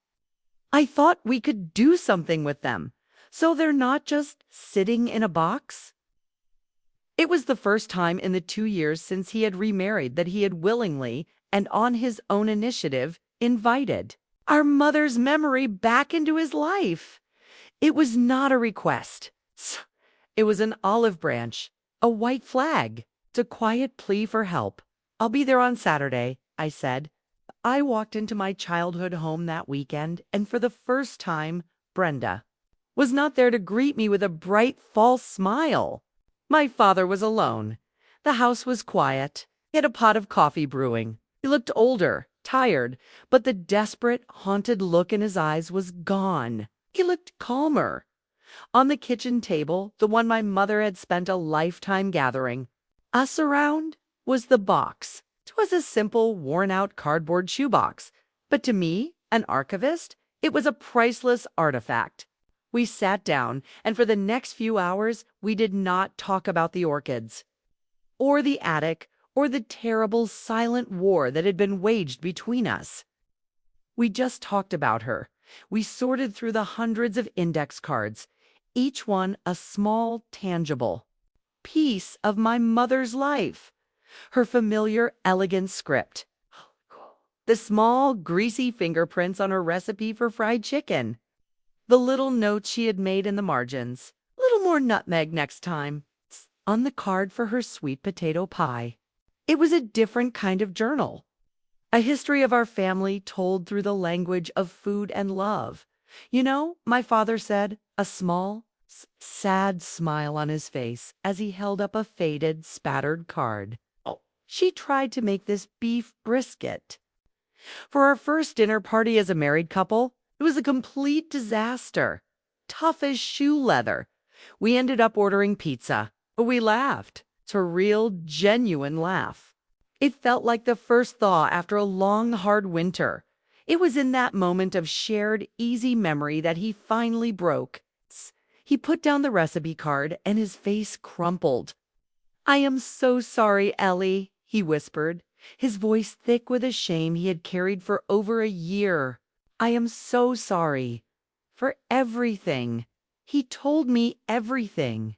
I thought we could do something with them, so they're not just sitting in a box. It was the first time in the 2 years since he had remarried that he had willingly and on his own initiative invited our mother's memory back into his life. It was not a request. It was an olive branch, a white flag. It's a quiet plea for help. "I'll be there on Saturday," I said. I walked into my childhood home that weekend, and for the first time, Brenda was not there to greet me with a bright, false smile. My father was alone. The house was quiet. He had a pot of coffee brewing. He looked older, tired, but the desperate, haunted look in his eyes was gone. He looked calmer. On the kitchen table, the one my mother had spent a lifetime gathering us around, was the box. 'Twas a simple, worn-out cardboard shoebox, but to me, an archivist, it was a priceless artifact. We sat down, and for the next few hours, we did not talk about the orchids, or the attic, or the terrible silent war that had been waged between us. We just talked about her. We sorted through the hundreds of index cards, each one a small, tangible piece of my mother's life. Her familiar, elegant script, the small, greasy fingerprints on her recipe for fried chicken, the little notes she had made in the margins. Little more nutmeg next time. On the card for her sweet potato pie. It was a different kind of journal. A history of our family told through the language of food and love. You know, my father said, a small, sad smile on his face as he held up a faded, spattered card. Oh, she tried to make this beef brisket. For our first dinner party as a married couple, it was a complete disaster. Tough as shoe leather. We ended up ordering pizza. We laughed. It's a real, genuine laugh. It felt like the first thaw after a long, hard winter. It was in that moment of shared, easy memory that he finally broke. He put down the recipe card and his face crumpled. "I am so sorry, Ellie," he whispered, his voice thick with a shame he had carried for over a year. "I am so sorry for everything." He told me everything.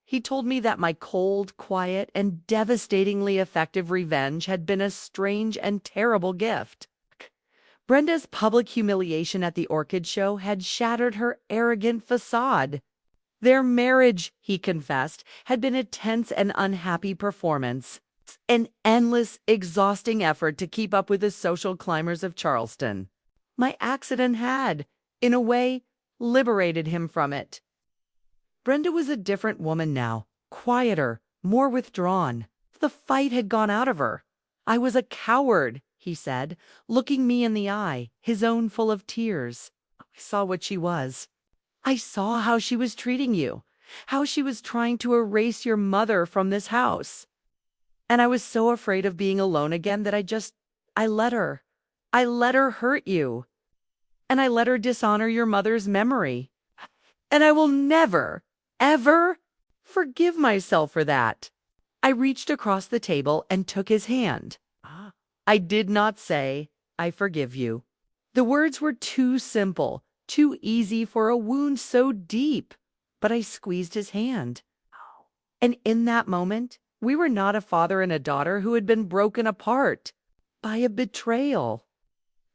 He told me that my cold, quiet, and devastatingly effective revenge had been a strange and terrible gift. Brenda's public humiliation at the orchid show had shattered her arrogant facade. Their marriage, he confessed, had been a tense and unhappy performance, an endless, exhausting effort to keep up with the social climbers of Charleston. My accident had, in a way, liberated him from it. Brenda was a different woman now, quieter, more withdrawn. The fight had gone out of her. "I was a coward," he said, looking me in the eye, his own full of tears. I saw what she was. I saw how she was treating you, how she was trying to erase your mother from this house. And I was so afraid of being alone again that I let her. I let her hurt you. And I let her dishonor your mother's memory. And I will never, ever forgive myself for that. I reached across the table and took his hand. I did not say, "I forgive you." The words were too simple, too easy for a wound so deep. But I squeezed his hand. And in that moment, we were not a father and a daughter who had been broken apart by a betrayal.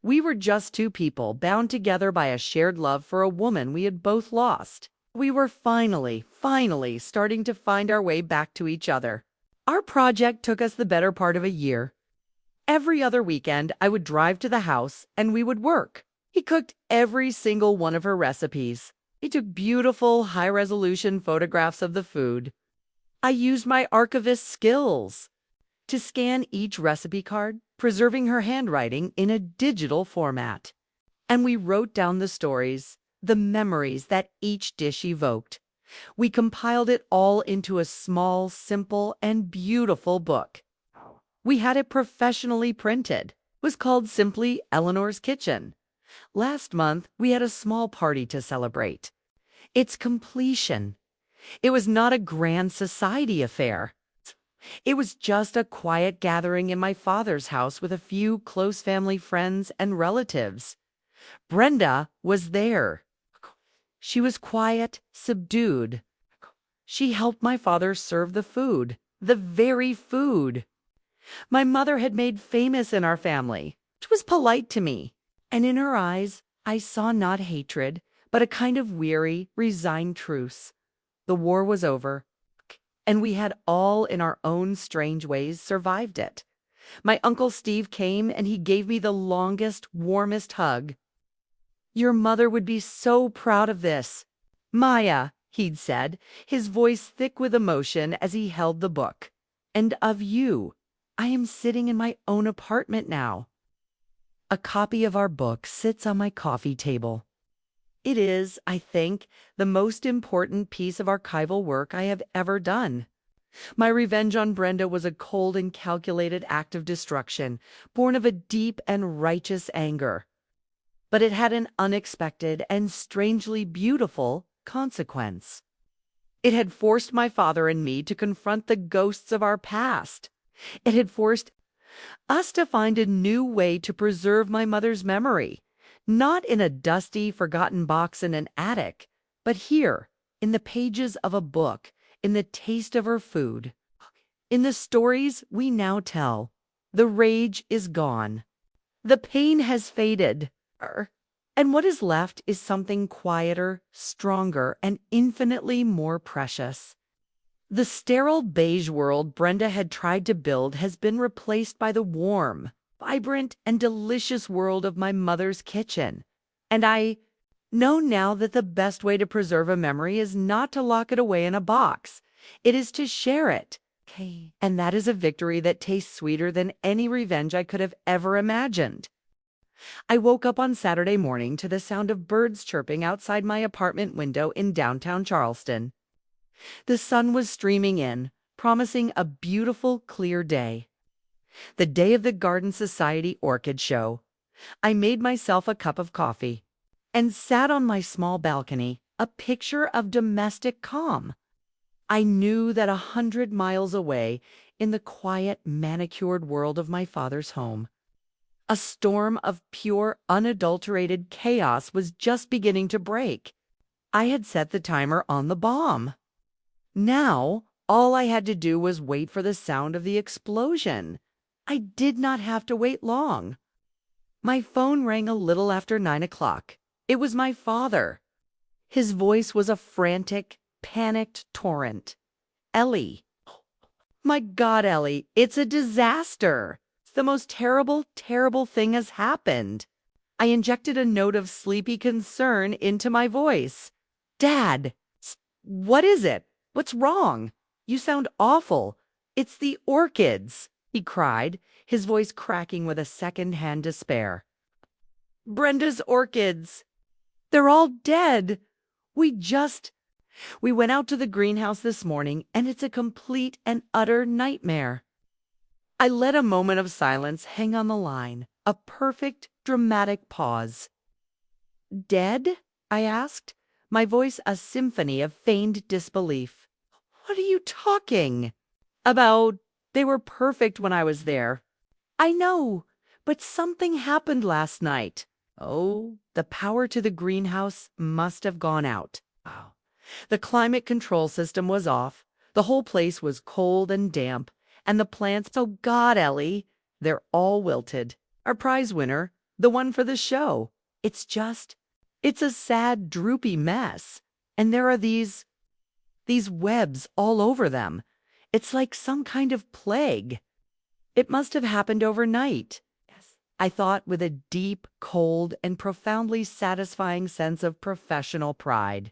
We were just two people bound together by a shared love for a woman we had both lost. We were finally starting to find our way back to each other. Our project took us the better part of a year. Every other weekend, I would drive to the house and we would work. He cooked every single one of her recipes. He took beautiful, high-resolution photographs of the food. I used my archivist skills to scan each recipe card, preserving her handwriting in a digital format. And we wrote down the stories, the memories that each dish evoked. We compiled it all into a small, simple, and beautiful book. We had it professionally printed. It was called simply Eleanor's Kitchen. Last month, we had a small party to celebrate its completion. It was not a grand society affair. It was just a quiet gathering in my father's house with a few close family friends and relatives. Brenda was there. She was quiet, subdued. She helped my father serve the food, the very food my mother had made famous in our family. She was polite to me, and in her eyes I saw not hatred, but a kind of weary, resigned truce. The war was over, and we had all in our own strange ways survived it. My Uncle Steve came and he gave me the longest, warmest hug. "Your mother would be so proud of this. Maya," he'd said, his voice thick with emotion as he held the book. "And of you. I am sitting in my own apartment now." A copy of our book sits on my coffee table. It is, I think, the most important piece of archival work I have ever done. My revenge on Brenda was a cold and calculated act of destruction, born of a deep and righteous anger. But it had an unexpected and strangely beautiful consequence. It had forced my father and me to confront the ghosts of our past. It had forced us to find a new way to preserve my mother's memory, not in a dusty, forgotten box in an attic, but here, in the pages of a book, in the taste of her food, in the stories we now tell. The rage is gone. The pain has faded. And what is left is something quieter, stronger, and infinitely more precious. The sterile beige world Brenda had tried to build has been replaced by the warm, vibrant, and delicious world of my mother's kitchen. And I know now that the best way to preserve a memory is not to lock it away in a box. It is to share it. And that is a victory that tastes sweeter than any revenge I could have ever imagined. I woke up on Saturday morning to the sound of birds chirping outside my apartment window in downtown Charleston. The sun was streaming in, promising a beautiful, clear day. The day of the Garden Society Orchid Show. I made myself a cup of coffee and sat on my small balcony, a picture of domestic calm. I knew that 100 miles away, in the quiet, manicured world of my father's home, a storm of pure, unadulterated chaos was just beginning to break. I had set the timer on the bomb. Now, all I had to do was wait for the sound of the explosion. I did not have to wait long. My phone rang a little after 9 o'clock. It was my father. His voice was a frantic, panicked torrent. "Ellie." "My God, Ellie, it's a disaster. The most terrible, terrible thing has happened." I injected a note of sleepy concern into my voice. "Dad, what is it? What's wrong? You sound awful. It's the orchids," he cried, his voice cracking with a second-hand despair. "Brenda's orchids. They're all dead. We went out to the greenhouse this morning, and it's a complete and utter nightmare." I let a moment of silence hang on the line, a perfect, dramatic pause. "Dead?" I asked, my voice a symphony of feigned disbelief. "What are you talking about? They were perfect when I was there." "I know, but something happened last night." "Oh, the power to the greenhouse must have gone out." Oh. The climate control system was off, the whole place was cold and damp, and the plants, oh God, Ellie, they're all wilted. Our prize winner, the one for the show, it's a sad, droopy mess. And there are these webs all over them. It's like some kind of plague. It must have happened overnight. Yes, I thought with a deep, cold, and profoundly satisfying sense of professional pride.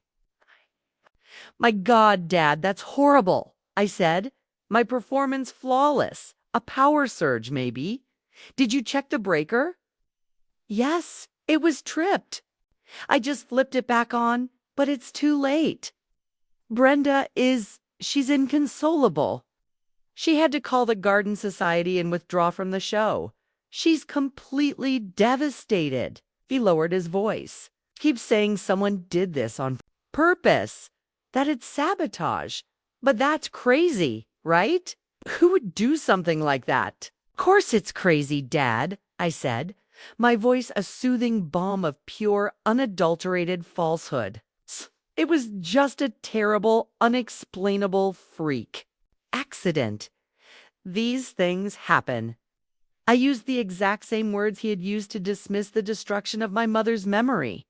"My God, Dad, that's horrible," I said. "My performance flawless. A power surge, maybe. Did you check the breaker?" "Yes, it was tripped. I just flipped it back on, but it's too late. She's inconsolable. She had to call the Garden Society and withdraw from the show. She's completely devastated." He lowered his voice. "Keeps saying someone did this on purpose, that it's sabotage. But that's crazy, right? Who would do something like that?" "Of course it's crazy, Dad," I said, my voice a soothing balm of pure, unadulterated falsehood. "It was just a terrible, unexplainable freak. Accident. These things happen." I used the exact same words he had used to dismiss the destruction of my mother's memory.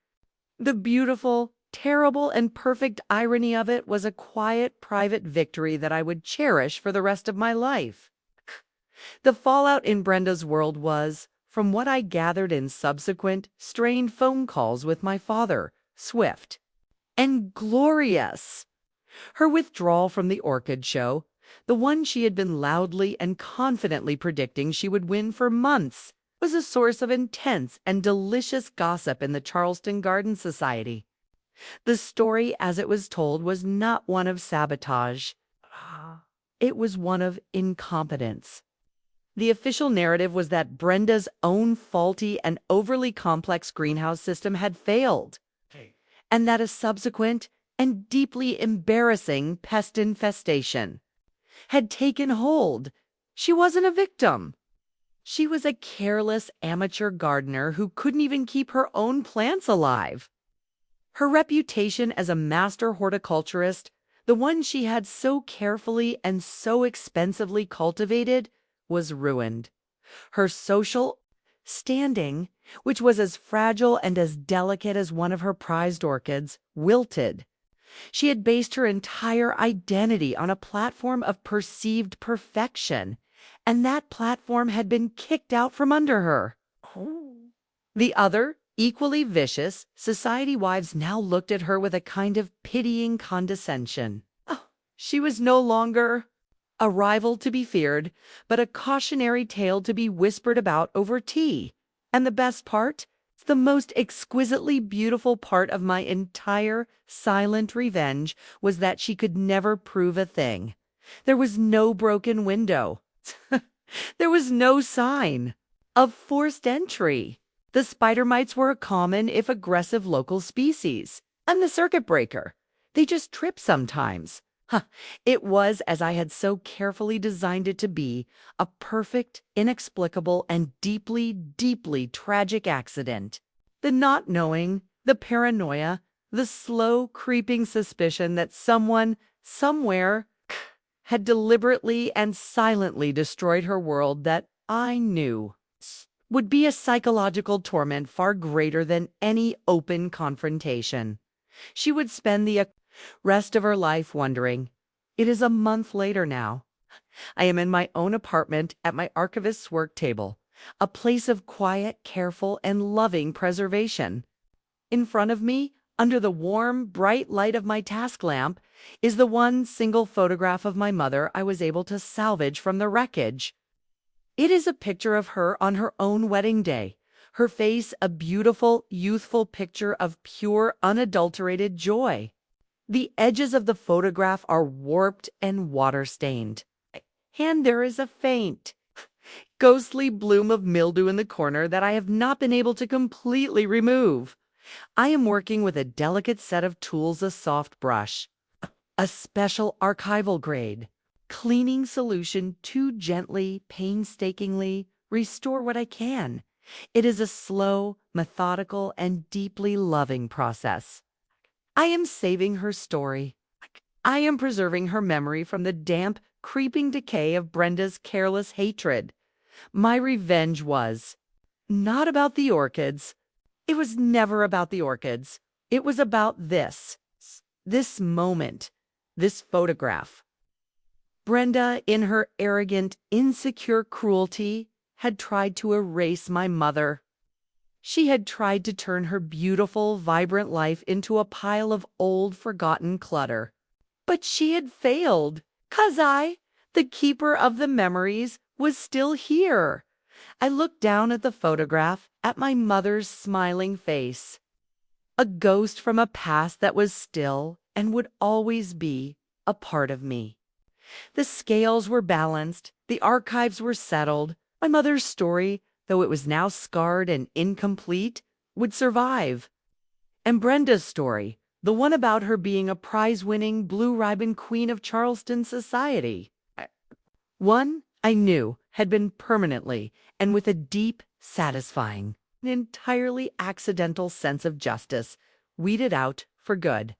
The beautiful, terrible, and perfect irony of it was a quiet, private victory that I would cherish for the rest of my life. The fallout in Brenda's world was, from what I gathered in subsequent, strained phone calls with my father, swift and glorious. Her withdrawal from the orchid show, the one she had been loudly and confidently predicting she would win for months, was a source of intense and delicious gossip in the Charleston Garden Society. The story, as it was told, was not one of sabotage. It was one of incompetence. The official narrative was that Brenda's own faulty and overly complex greenhouse system had failed, and that a subsequent and deeply embarrassing pest infestation had taken hold. She wasn't a victim. She was a careless amateur gardener who couldn't even keep her own plants alive. Her reputation as a master horticulturist, the one she had so carefully and so expensively cultivated, was ruined. Her social standing, which was as fragile and as delicate as one of her prized orchids, wilted. She had based her entire identity on a platform of perceived perfection, and that platform had been kicked out from under her. The other, equally vicious, society wives now looked at her with a kind of pitying condescension. Oh, she was no longer a rival to be feared, but a cautionary tale to be whispered about over tea. And the best part? The most exquisitely beautiful part of my entire silent revenge was that she could never prove a thing. There was no broken window. There was no sign of forced entry. The spider mites were a common, if aggressive, local species. And the circuit breaker. They just trip sometimes. It was, as I had so carefully designed it to be, a perfect, inexplicable, and deeply, deeply tragic accident. The not knowing, the paranoia, the slow creeping suspicion that someone, somewhere, had deliberately and silently destroyed her world that I knew would be a psychological torment far greater than any open confrontation. She would spend the rest of her life wondering. It is a month later now. I am in my own apartment at my archivist's work table, a place of quiet, careful, and loving preservation. In front of me, under the warm, bright light of my task lamp, is the one single photograph of my mother I was able to salvage from the wreckage. It is a picture of her on her own wedding day, her face a beautiful, youthful picture of pure, unadulterated joy. The edges of the photograph are warped and water-stained, and there is a faint, ghostly bloom of mildew in the corner that I have not been able to completely remove. I am working with a delicate set of tools, a soft brush, a special archival grade, cleaning solution to gently, painstakingly restore what I can. It is a slow, methodical, and deeply loving process. I am saving her story. I am preserving her memory from the damp, creeping decay of Brenda's careless hatred. My revenge was not about the orchids. It was never about the orchids. It was about this moment, this photograph. Brenda, in her arrogant, insecure cruelty, had tried to erase my mother. She had tried to turn her beautiful, vibrant life into a pile of old, forgotten clutter. But she had failed, 'cause I, the keeper of the memories, was still here. I looked down at the photograph, at my mother's smiling face. A ghost from a past that was still, and would always be, a part of me. The scales were balanced, the archives were settled. My mother's story, though it was now scarred and incomplete, would survive. And Brenda's story, the one about her being a prize-winning blue ribbon queen of Charleston society. One, I knew, had been permanently, and with a deep, satisfying, an entirely accidental sense of justice, weeded out for good.